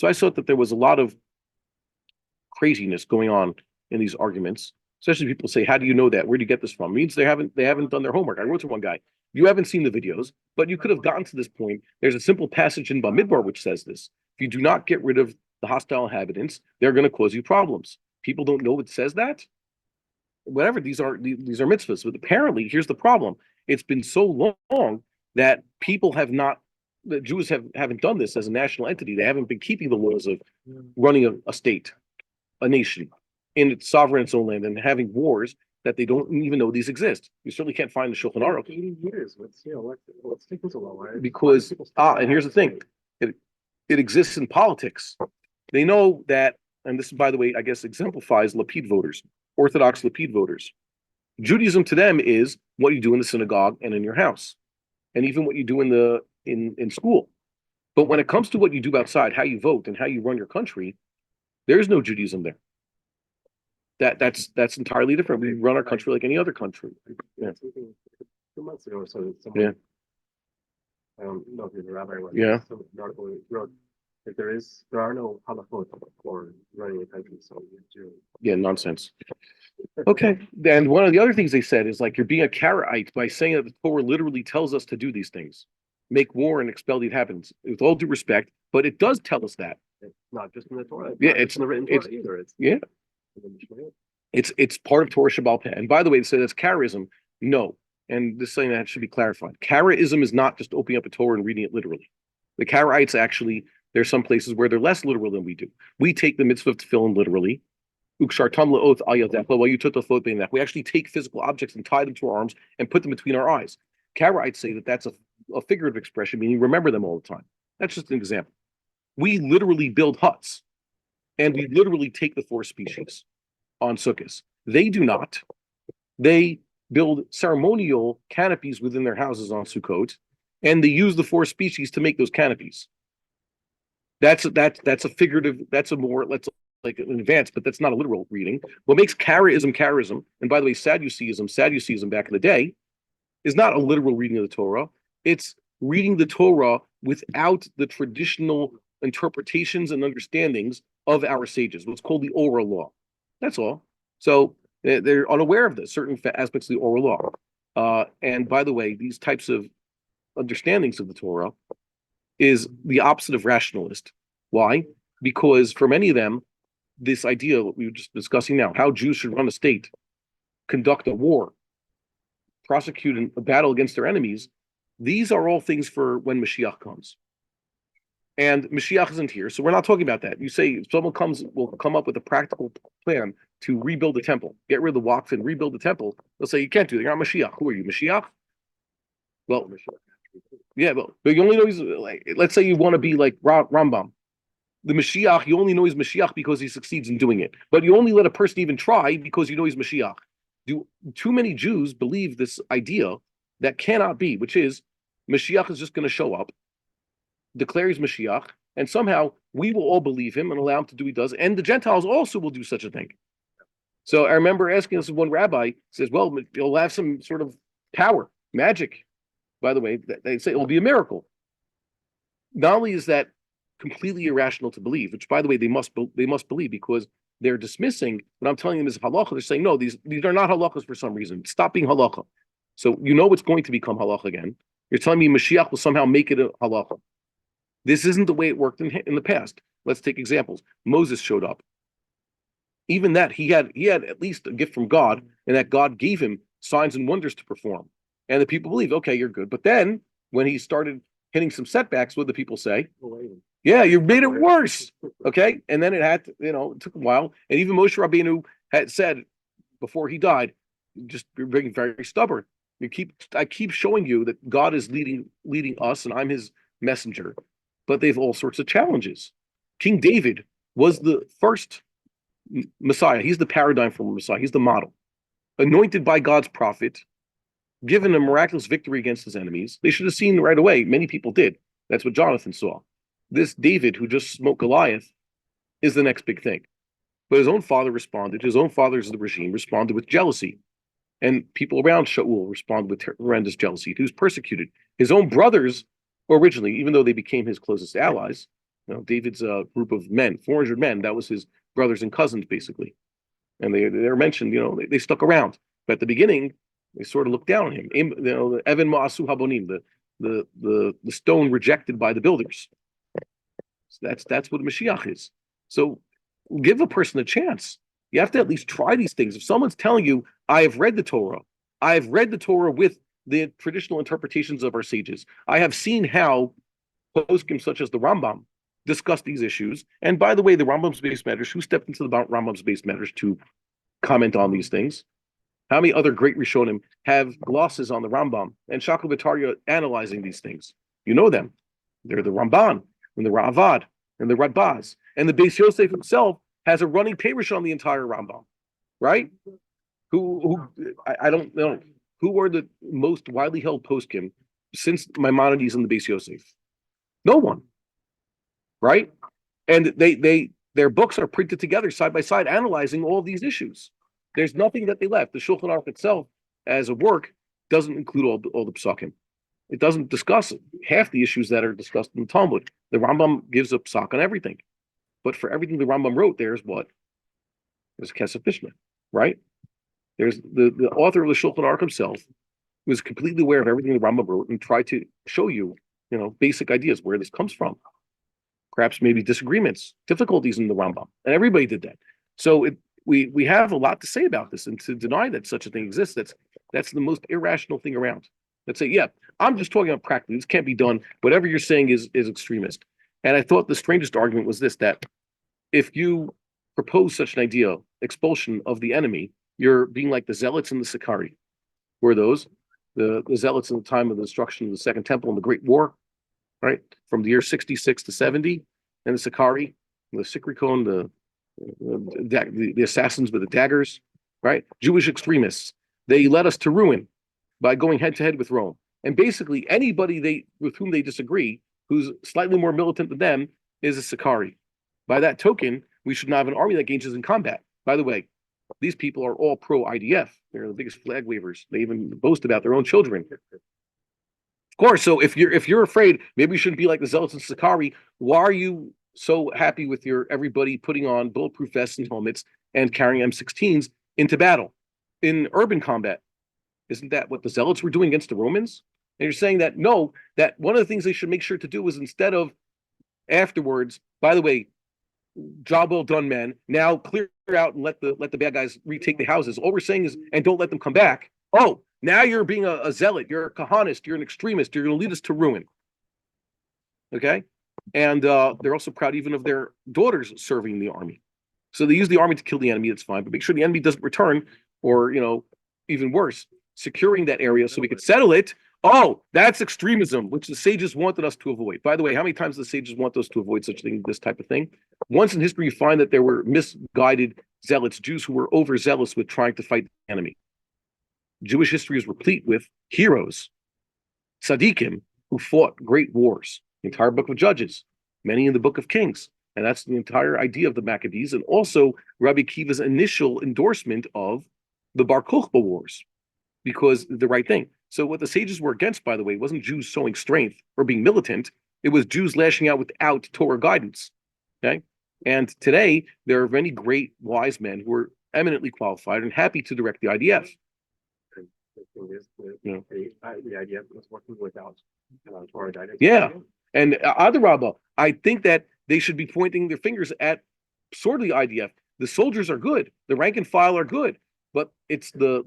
So I thought that there was a lot of craziness going on in these arguments. Especially people say, "How do you know that? Where do you get this from?" It means they haven't done their homework. I wrote to one guy, "You haven't seen the videos, but you could have gotten to this point. There's a simple passage in Bamidbar which says this: if you do not get rid of the hostile inhabitants, they're going to cause you problems." People don't know it says that. Whatever these are mitzvahs, but apparently here's the problem: it's been so long that people have not. The Jews haven't done this as a national entity. They haven't been keeping the laws of running a state, a nation, in its sovereign its own land, and having wars that they don't even know these exist. You certainly can't find the Shulchan Aruch. 80 years. What's taking so long? Right? Because and here's the thing, it exists in politics. They know that, and this, by the way, I guess exemplifies Lapid voters, Orthodox Lapid voters. Judaism to them is what you do in the synagogue and in your house, and even what you do in school. But when it comes to what you do outside, how you vote and how you run your country, there's no Judaism there. That's entirely different. We run our country like any other country. Yeah. 2 months ago or so, Yeah. I don't know if you're a rabbi or Yeah. some article wrote that there are no halachot for running a country, so you do. Yeah, nonsense. Okay. And one of the other things they said is like you're being a Karaite by saying that the Torah literally tells us to do these things, make war and expel the inhabitants. With all due respect, but it does tell us that. It's not just in the Torah. Yeah, it's in the written Torah it's either. It's yeah. It's part of Torah Shabbal Peh. And by the way, they say that's Karaism. No. And this is something that should be clarified. Karaism is not just opening up a Torah and reading it literally. The Karaites actually, there's some places where they're less literal than we do. We take the mitzvah of tefillin literally. While you took the foot being that, we actually take physical objects and tie them to our arms and put them between our eyes. Karaites say that that's a figurative expression, meaning remember them all the time. That's just an example. We literally build huts, and we literally take the 4 species on Sukkot. They do not. They build ceremonial canopies within their houses on Sukkot, and they use the 4 species to make those canopies. That's a figurative. That's a more like an advanced, but that's not a literal reading. What makes Karaism, and by the way, Sadduceeism back in the day, is not a literal reading of the Torah. It's reading the Torah without the traditional interpretations and understandings of our sages, what's called the oral law. That's all. So they're unaware of this, certain aspects of the oral law. And by the way, these types of understandings of the Torah is the opposite of rationalist. Why? Because for many of them, this idea that we were just discussing now, how Jews should run a state, conduct a war, prosecute a battle against their enemies, these are all things for when Mashiach comes. And Mashiach isn't here, so we're not talking about that. You say if someone will come up with a practical plan to rebuild the temple, get rid of the waqf and rebuild the temple. They'll say you can't do that. You're not Mashiach. Who are you, Mashiach? Well, yeah, but you only know he's like. Let's say you want to be like Rambam, the Mashiach. You only know he's Mashiach because he succeeds in doing it. But you only let a person even try because you know he's Mashiach. Do too many Jews believe this idea that cannot be, which is Mashiach is just going to show up, declare he's Mashiach, and somehow we will all believe him and allow him to do what he does, and the Gentiles also will do such a thing. So I remember asking this one rabbi, says, well, he'll have some sort of power, magic. By the way, they say it will be a miracle. Not only is that completely irrational to believe, which by the way, they must believe because they're dismissing what I'm telling them is halacha. They're saying, no, these are not halachas for some reason. Stop being halacha. So you know it's going to become halacha again. You're telling me Mashiach will somehow make it a halacha. This isn't the way it worked in the past. Let's take examples. Moses showed up. Even that, he had at least a gift from God, and that God gave him signs and wonders to perform. And the people believed, okay, you're good. But then when he started hitting some setbacks, what did the people say? Yeah, you made it worse. Okay. And then it took a while. And even Moshe Rabbeinu had said before he died, just being very stubborn. I keep showing you that God is leading us, and I'm his messenger. But they have all sorts of challenges. King David was the first Messiah. He's the paradigm for Messiah. He's the model. Anointed by God's prophet, given a miraculous victory against his enemies. They should have seen right away. Many people did. That's what Jonathan saw. This David, who just smote Goliath, is the next big thing. But his own father responded. His own father's the regime responded with jealousy. And people around Shaul responded with horrendous jealousy. He was persecuted. His own brothers, originally, even though they became his closest allies, David's group of men, 400 men. That was his brothers and cousins, basically. And they're mentioned, they stuck around. But at the beginning, they sort of looked down on him. The Evan Ma'asu Habonim, the stone rejected by the builders. So that's what Mashiach is. So give a person a chance. You have to at least try these things. If someone's telling you, I have read the Torah, I have read the Torah with the traditional interpretations of our sages. I have seen how poskim such as the Rambam discuss these issues. And by the way, the Rambam's base matters. Who stepped into the Rambam's base matters to comment on these things? How many other great Rishonim have glosses on the Rambam and Shakal V'Tarya analyzing these things? You know them. They're the Ramban and the Ravad and the Radbaz. And the Beis Yosef himself has a running parish on the entire Rambam, right? I don't know. Who are the most widely held poskim since Maimonides and the Beis Yosef? No one, right? And their books are printed together side by side, analyzing all of these issues. There's nothing that they left. The Shulchan Aruch itself, as a work, doesn't include all the psakim. It doesn't discuss half the issues that are discussed in the Talmud. The Rambam gives a psak on everything, but for everything the Rambam wrote, there's what? There's Kesef Mishnah, right? There's the author of the Shulchan Aruch himself was completely aware of everything the Rambam wrote and tried to show you, basic ideas where this comes from. Perhaps maybe disagreements, difficulties in the Rambam, and everybody did that. So we have a lot to say about this, and to deny that such a thing exists, that's the most irrational thing around. Let's say, yeah, I'm just talking about practically. This can't be done. Whatever you're saying is extremist. And I thought the strangest argument was this: that if you propose such an idea, expulsion of the enemy, you're being like the Zealots and the Sicarii. Were those the Zealots in the time of the destruction of the Second Temple and the Great War, right? From the year 66 to 70, and the Sicarii, the Sikrikon, the assassins with the daggers, right? Jewish extremists. They led us to ruin by going head to head with Rome. And basically, anybody with whom they disagree, who's slightly more militant than them, is a Sicarii. By that token, we should not have an army that engages in combat. By the way, these people are all pro-IDF. They're the biggest flag wavers. They even boast about their own children. Of course, so if you're afraid, maybe you shouldn't be like the Zealots and Sicarii. Why are you so happy with everybody putting on bulletproof vests and helmets and carrying M16s into battle in urban combat? Isn't that what the Zealots were doing against the Romans? And you're saying that no, that one of the things they should make sure to do is, instead of afterwards, by the way, job well done, men, now clear out and let the bad guys retake the houses. All we're saying is, and don't let them come back. Oh, now you're being a zealot, you're a kahanist, you're an extremist, you're going to lead us to ruin. Okay? And they're also proud even of their daughters serving in the army. So they use the army to kill the enemy, that's fine, but make sure the enemy doesn't return, or, even worse, securing that area so we could settle it. Oh, that's extremism, which the sages wanted us to avoid. By the way, how many times the sages want us to avoid such thing, this type of thing? Once in history, you find that there were misguided zealots, Jews who were overzealous with trying to fight the enemy. Jewish history is replete with heroes, tzaddikim, who fought great wars. The entire book of Judges, many in the book of Kings. And that's the entire idea of the Maccabees, and also Rabbi Akiva's initial endorsement of the Bar Kokhba wars, because the right thing. So what the sages were against, by the way, wasn't Jews showing strength or being militant. It was Jews lashing out without Torah guidance. Okay? And today, there are many great wise men who are eminently qualified and happy to direct the IDF. And the thing is, the IDF was working without Torah guidance. Yeah. And Adarabba, I think that they should be pointing their fingers at sort of the IDF. The soldiers are good. The rank and file are good. But it's the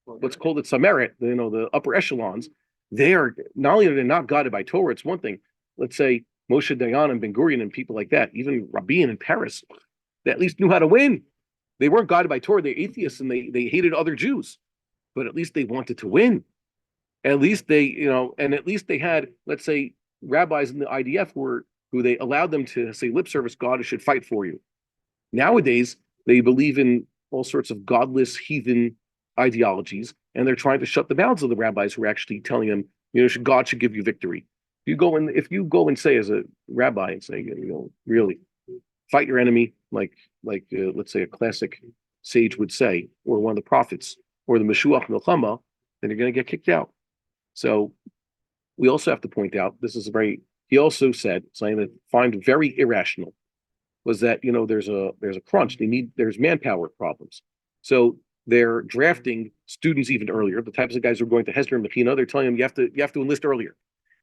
what's called the Tzamerit, the upper echelons. They are not only are they not guided by Torah. It's one thing. Let's say Moshe Dayan and Ben Gurion and people like that, even Rabin in Paris, they at least knew how to win. They weren't guided by Torah. They're atheists and they hated other Jews, but at least they wanted to win. At least they, and at least they had, let's say, rabbis in the IDF who they allowed them to say lip service, God should fight for you. Nowadays, they believe in all sorts of godless, heathen ideologies, and they're trying to shut the mouths of the rabbis who are actually telling them, God should give you victory. If you go and say as a rabbi and say, really fight your enemy, like let's say a classic sage would say, or one of the prophets, or the Meshuach Milchama, then you're going to get kicked out. So we also have to point out, this is a very he also said something that I find very irrational was that there's a crunch. There's manpower problems, so they're drafting students even earlier. The types of guys who are going to Hester and Makina, they're telling them you have to enlist earlier,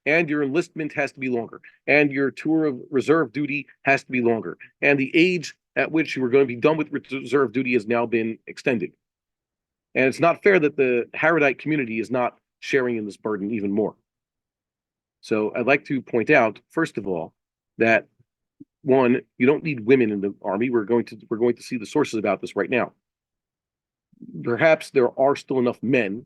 and your enlistment has to be longer, and your tour of reserve duty has to be longer, and the age at which you were going to be done with reserve duty has now been extended. And it's not fair that the Haradite community is not sharing in this burden even more. So I'd like to point out, first of all, that one, you don't need women in the army. We're going to see the sources about this right now. Perhaps there are still enough men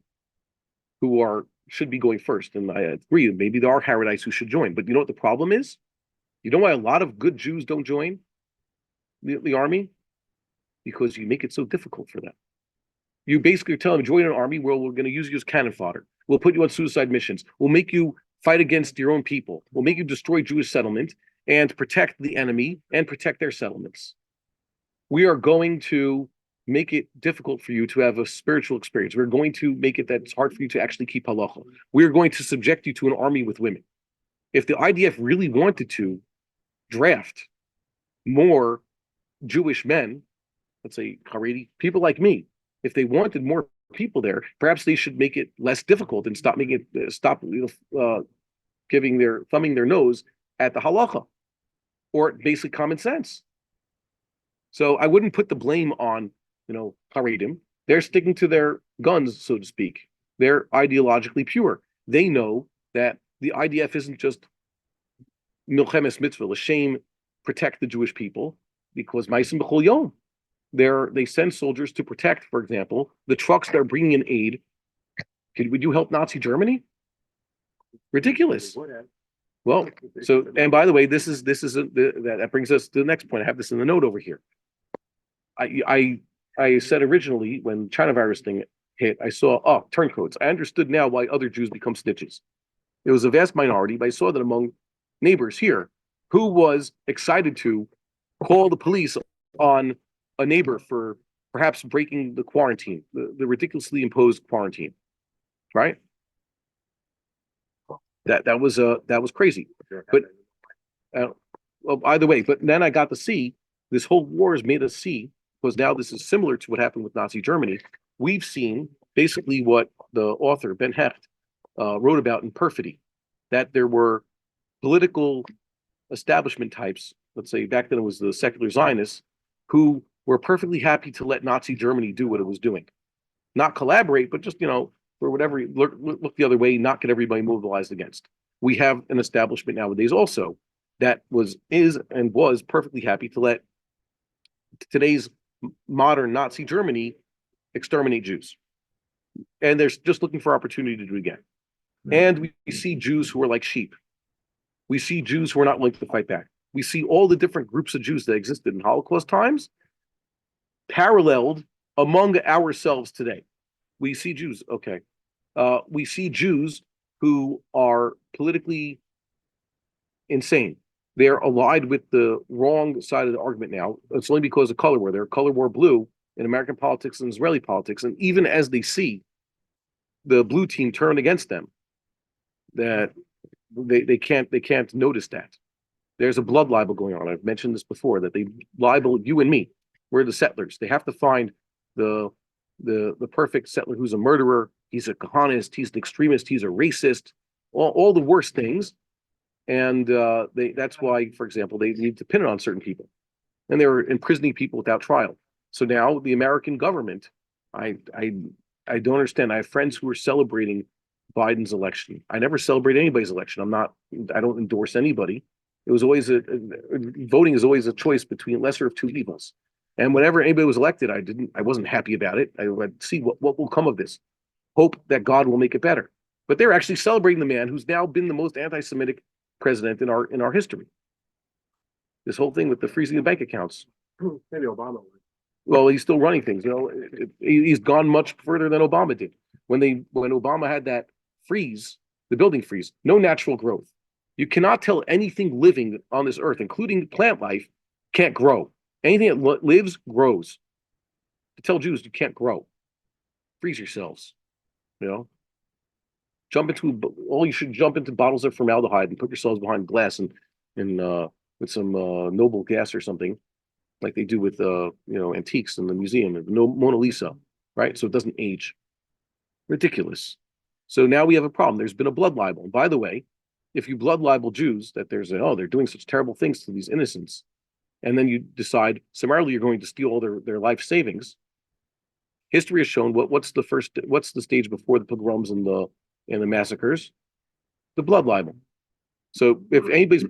who should be going first, and I agree. Maybe there are Haradites who should join. But you know what the problem is? You know why a lot of good Jews don't join the army? Because you make it so difficult for them. You basically tell them, join an army where we're going to use you as cannon fodder. We'll put you on suicide missions. We'll make you fight against your own people. We'll make you destroy Jewish settlement and protect the enemy and protect their settlements. We are going to make it difficult for you to have a spiritual experience. We're going to make it that it's hard for you to actually keep halacha. We're going to subject you to an army with women. If the IDF really wanted to draft more Jewish men, let's say Haredi, people like me, if they wanted more people there, perhaps they should make it less difficult and stop thumbing their nose at the halacha or basic common sense. So I wouldn't put the blame on Haredim. They're sticking to their guns, so to speak. They're ideologically pure. They know that the IDF isn't just milchemes mitzvah, l'shem protect the Jewish people, because ma'asim b'chol yom. They send soldiers to protect, for example, the trucks that are bringing in aid. Would you help Nazi Germany? Ridiculous. Well, so, and by the way, that brings us to the next point. I have this in the note over here. I said originally when China virus thing hit, I saw turncoats. I understood now why other Jews become snitches. It was a vast minority, but I saw that among neighbors here who was excited to call the police on a neighbor for perhaps breaking the quarantine, the ridiculously imposed quarantine, right? That was crazy. But well, either way, but then I got to see this whole war has made us see, because now this is similar to what happened with Nazi Germany. We've seen basically what the author Ben Hecht wrote about in Perfidy, that there were political establishment types, let's say back then it was the secular Zionists, who were perfectly happy to let Nazi Germany do what it was doing. Not collaborate, but just, for whatever, look the other way, not get everybody mobilized against. We have an establishment nowadays also that was perfectly happy to let today's modern Nazi Germany exterminate Jews. And they're just looking for opportunity to do it again. And we see Jews who are like sheep. We see Jews who are not willing to fight back. We see all the different groups of Jews that existed in Holocaust times paralleled among ourselves today. We see Jews, okay. We see Jews who are politically insane. They're allied with the wrong side of the argument now. It's only because of color war. They're color war blue in American politics and Israeli politics. And even as they see the blue team turn against them, that they can't notice that. There's a blood libel going on. I've mentioned this before, that they libel you and me. We're the settlers. They have to find the perfect settler who's a murderer. He's a kahanist. He's an extremist. He's a racist. All the worst things. And that's why, for example, they need to pin it on certain people. And they were imprisoning people without trial. So now the American government, I don't understand. I have friends who are celebrating Biden's election. I never celebrate anybody's election. I don't endorse anybody. It was always voting is always a choice between lesser of two evils. And whenever anybody was elected, I wasn't happy about it. I would see what will come of this. Hope that God will make it better. But they're actually celebrating the man who's now been the most anti-Semitic president in our history. This whole thing with the freezing of bank accounts. Maybe Obama. Well, he's still running things. He's gone much further than Obama did. When Obama had that freeze, the building freeze, no natural growth. You cannot tell anything living on this earth, including plant life, can't grow. Anything that lives grows. To tell Jews you can't grow, freeze yourselves. You should jump into bottles of formaldehyde and put yourselves behind glass and with some noble gas or something, like they do with antiques in the museum, no Mona Lisa, right? So it doesn't age. Ridiculous. So now we have a problem. There's been a blood libel. And by the way, if you blood libel Jews that they're doing such terrible things to these innocents, and then you decide summarily you're going to steal all their life savings, history has shown what's the stage before the pogroms and the massacres? The blood libel. So if anybody's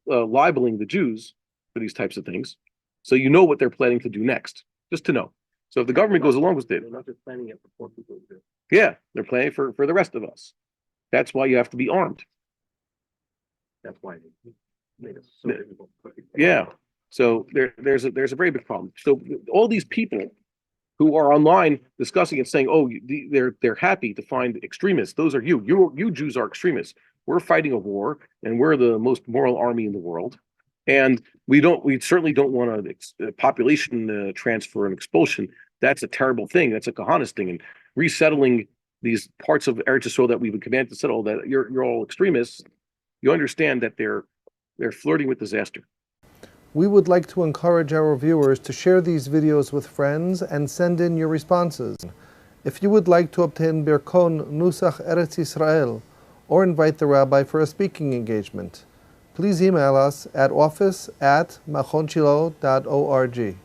libeling the Jews for these types of things, so you know what they're planning to do next, just to know. So if the government goes along with it, they're not just planning it for poor people. yeah, they're planning for the rest of us. That's why you have to be armed. That's why they made us so difficult. Yeah. So there's a very big problem. So all these people who are online discussing it, saying, "Oh, they're happy to find extremists." Those are you. You Jews are extremists. We're fighting a war, and we're the most moral army in the world. And we certainly don't want a population transfer and expulsion. That's a terrible thing. That's a Kahanis thing. And resettling these parts of Eretz Yisrael that we've been commanded to settle, that you're all extremists. You understand that they're flirting with disaster. We would like to encourage our viewers to share these videos with friends and send in your responses. If you would like to obtain Birkon Nusach Eretz Yisrael or invite the rabbi for a speaking engagement, please email us at office@machonshilo.org.